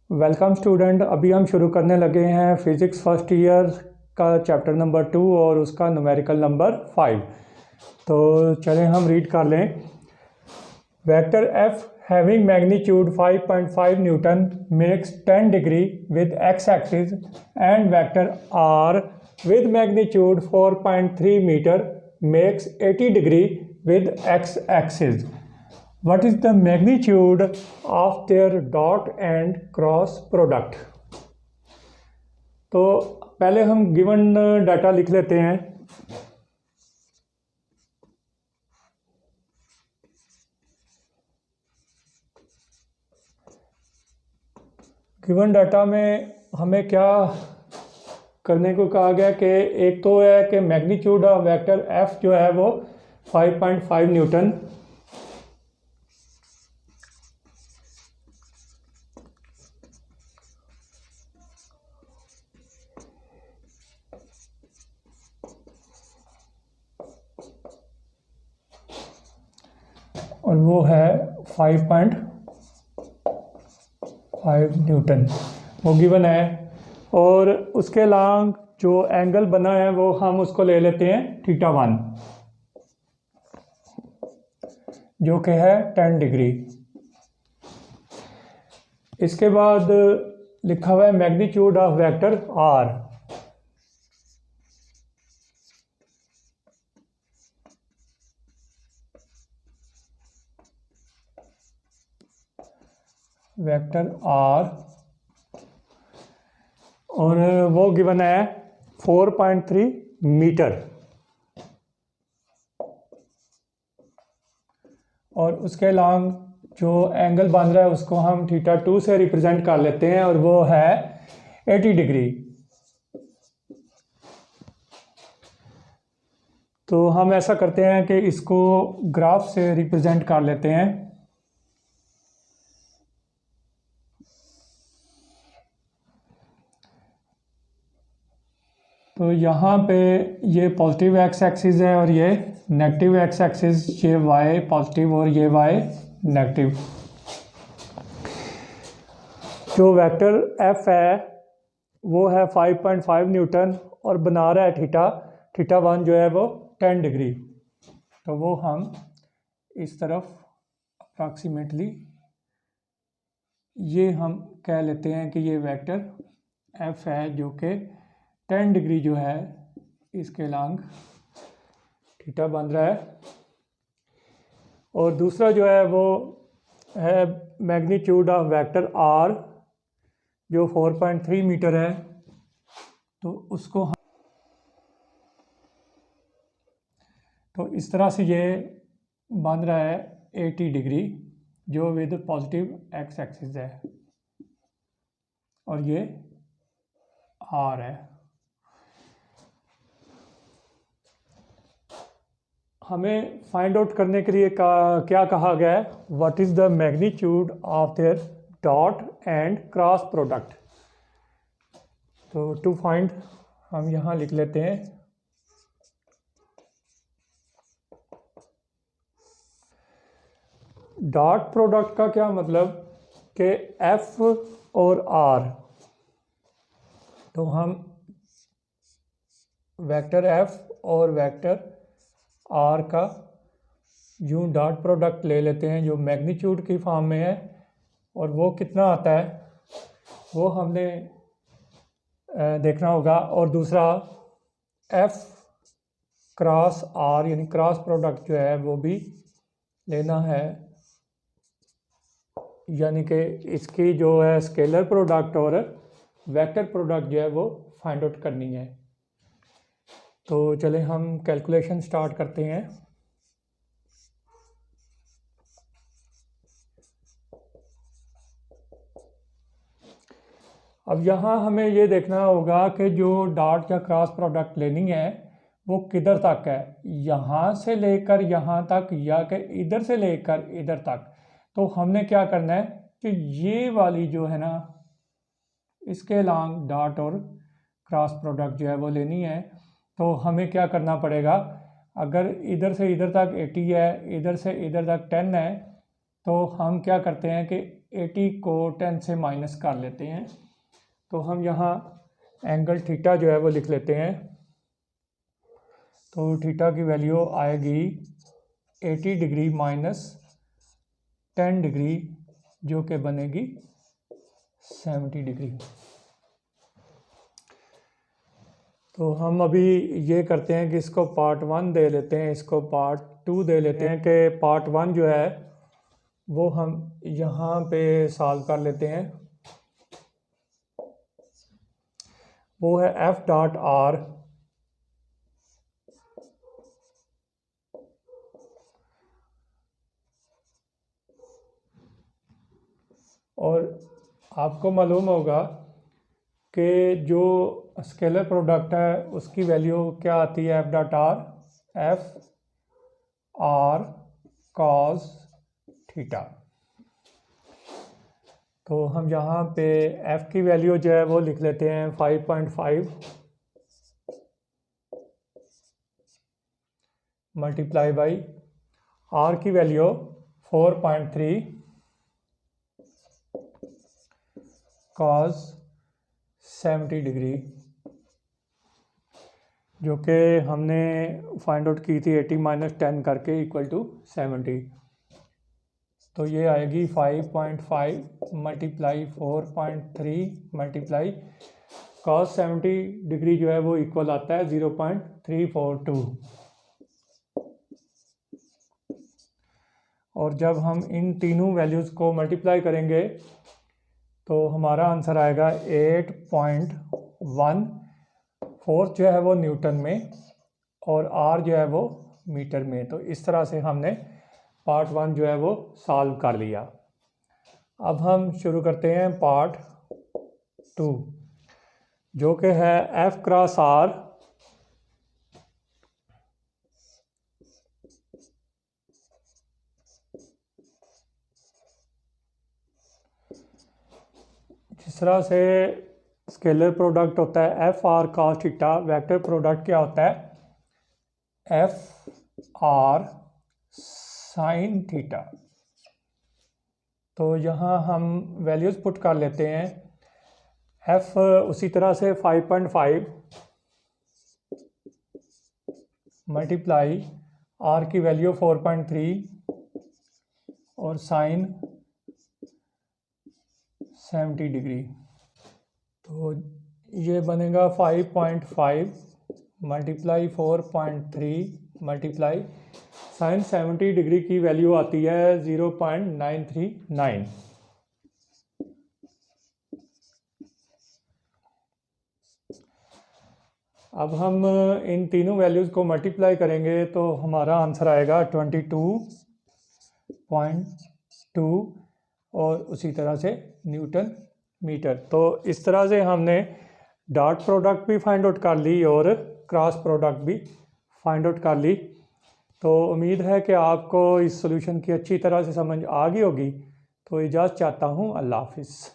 Welcome student. अभी हम शुरू करने लगे हैं फिज़िक्स फर्स्ट ईयर का चैप्टर नंबर 2 और उसका न्यूमेरिकल नंबर 5। तो चलें हम रीड कर लें। Vector F having magnitude 5.5 newton makes 10 degree with X axis and vector R with magnitude 4.3 metre makes 80 degree with X axis. What is the magnitude of their dot and cross product? तो पहले हम given data लिख लेते हैं। Given data में हमें क्या करने को कहा गया कि एक तो है कि मैग्नीट्यूड ऑफ वेक्टर एफ जो है वो 5.5 न्यूटन और वो है 5.5 न्यूटन, वो गिवन है। और उसके अलावा जो एंगल बना है वो हम उसको ले लेते हैं θ1 जो कि है 10 डिग्री। इसके बाद लिखा हुआ है magnitude of vector R. Vector R और वो गिवन है 4.3 मीटर। और उसके अलावा जो एंगल बन रहा है उसको हम θ2 से रिप्रेजेंट कर लेते हैं और वो है 80 डिग्री। तो हम ऐसा करते हैं कि इसको ग्राफ से रिप्रेजेंट कर लेते हैं। तो यहाँ पे ये पॉजिटिव एक्स एक्सिस है और ये नेगेटिव एक्स एक्सिस, ये वाई पॉजिटिव और ये वाई नेगेटिव। जो वेक्टर एफ है वो है 5.5 न्यूटन और बना रहा है θ1 जो है वो 10 डिग्री। तो वो हम इस तरफ अप्रॉक्सीमेटली ये हम कह लेते हैं कि ये वेक्टर एफ है जो कि 10 डिग्री जो है इसके लॉन्ग θ बन रहा है। और दूसरा जो है वो है मैग्नीट्यूड ऑफ वेक्टर आर जो 4.3 मीटर है। तो उसको तो इस तरह से ये बन रहा है 80 डिग्री जो विद पॉजिटिव एक्स एक्सिस है और ये आर है। हमें फाइंड आउट करने के लिए क्या कहा गया है, what is the magnitude of their dot and cross product. तो टू फाइंड हम यहाँ लिख लेते हैं डॉट प्रोडक्ट का क्या मतलब कि एफ और आर। तो हम वेक्टर एफ और वेक्टर आर का यूं डॉट प्रोडक्ट ले लेते हैं जो मैग्नीट्यूड की फॉर्म में है। और वो कितना आता है वो हमने देखना होगा। और दूसरा एफ क्रॉस आर यानी क्रॉस प्रोडक्ट जो है वो भी लेना है, यानी कि इसकी जो है स्केलर प्रोडक्ट और वेक्टर प्रोडक्ट जो है वो फाइंड आउट करनी है। तो चले हम कैलकुलेशन स्टार्ट करते हैं। अब यहाँ हमें ये देखना होगा कि जो डॉट या क्रॉस प्रोडक्ट लेनी है वो किधर तक है, यहाँ से लेकर यहाँ तक या कि इधर से लेकर इधर तक। तो हमने क्या करना है कि ये वाली जो है ना इसके लॉन्ग डॉट और क्रॉस प्रोडक्ट जो है वो लेनी है। तो हमें क्या करना पड़ेगा, अगर इधर से इधर तक 80 है, इधर से इधर तक 10 है, तो हम क्या करते हैं कि 80 को 10 से माइनस कर लेते हैं, तो हम यहाँ एंगल थीटा जो है वो लिख लेते हैं। तो थीटा की वैल्यू आएगी 80 डिग्री माइनस 10 डिग्री, जो कि बनेगी 70 डिग्री। तो हम अभी ये करते हैं कि इसको पार्ट 1 दे लेते हैं, इसको पार्ट 2 दे लेते हैं। कि पार्ट 1 जो है वो हम यहाँ पे सॉल्व कर लेते हैं। वो है एफ डॉट आर और आपको मालूम होगा कि जो स्केलर प्रोडक्ट है उसकी वैल्यू क्या आती है, F dot are, F R cos theta. तो हम यहाँ पे एफ की वैल्यू जो है वो लिख लेते हैं 5.5 मल्टीप्लाई बाई आर की वैल्यू 4.3 कॉस 70 डिग्री, जो कि हमने फाइंड आउट की थी 80 माइनस 10 करके इक्वल टू 70। तो ये आएगी 5.5 मल्टीप्लाई 4.3 मल्टीप्लाई कॉस 70 डिग्री जो है वो इक्वल आता है 0.342। और जब हम इन तीनों वैल्यूज़ को मल्टीप्लाई करेंगे तो हमारा आंसर आएगा 8.1। फोर्स जो है वो न्यूटन में और आर जो है वो मीटर में। तो इस तरह से हमने पार्ट 1 जो है वो सॉल्व कर लिया। अब हम शुरू करते हैं पार्ट 2, जो कि है एफ क्रॉस आर जिस तरह से स्केलर प्रोडक्ट होता है F R cos theta, vector product क्या होता है, एफ आर साइन थीटा। तो यहाँ हम वैल्यूज़ पुट कर लेते हैं। एफ उसी तरह से 5.5 मल्टीप्लाई आर की वैल्यू 4.3 और साइन 70 डिग्री। तो ये बनेगा 5.5 मल्टीप्लाई 4.3 मल्टीप्लाई साइन 70 डिग्री की वैल्यू आती है 0.939। अब हम इन तीनों वैल्यूज़ को मल्टीप्लाई करेंगे तो हमारा आंसर आएगा 22.2 और उसी तरह से न्यूटन मीटर। तो इस तरह से हमने डॉट प्रोडक्ट भी फाइंड आउट कर ली और क्रॉस प्रोडक्ट भी फाइंड आउट कर ली। तो उम्मीद है कि आपको इस सॉल्यूशन की अच्छी तरह से समझ आ गई होगी। तो इजाज़त चाहता हूँ, अल्लाह हाफिज़।